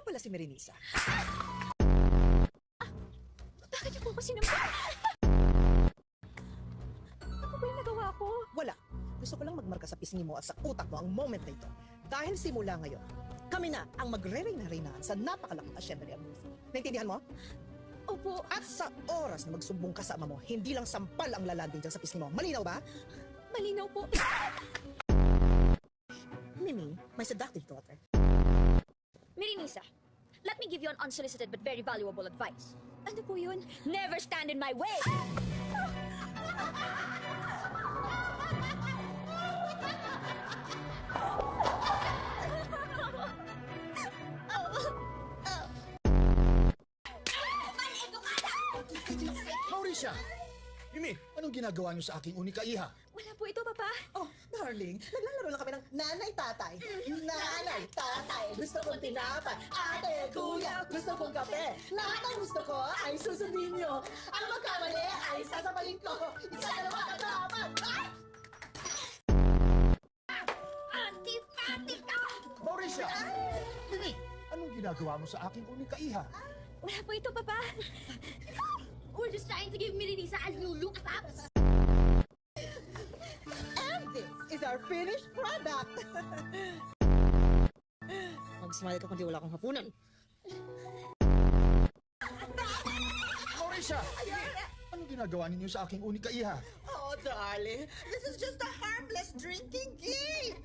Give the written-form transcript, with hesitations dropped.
pala si Merenisa. Bakit niyo po ako sinampan? Ano ba yung nagawa ko? Wala. Gusto ko lang magmarka sa pisngi mo at sa utak mo ang moment na ito. Dahil simula ngayon, kami na ang magre-reyna-reynaan sa napakalaking assembly of music. Naintindihan mo? Opo. At sa oras na magsumbong ka sa ama mo, hindi lang sampal ang lalanding dyan sa pisngi mo. Malinaw ba? Malinaw po. Mimi, my seductive daughter. Merenisa, let me give you an unsolicited but very valuable advice. Ano po yun? Never stand in my way! Mauricia! Mimi, anong ginagawa niyo sa aking unika iha? Wala po ito, Papa. Oh, darling, naglalaro lang kami ng nanay-tatay. Nanay-tatay, gusto kong tinapay. Ate, kuya, gusto kong kape. Lahat ang gusto ko ay susundin niyo. Ang magkamali ay sasabalin ko. Isa, dalawa, tatlo, apat. Antipati ka! Mauricia! Mimi, anong ginagawa mo sa aking unika iha? Wala po ito, Papa. We're just trying to give Merenisa a new look, Paps. And this is our finished product. Mag-smile ka kundi wala akong hapunan. Mauricia! Anong ginagawa ninyo sa aking unika iha? Oh, darling, this is just a harmless drinking game.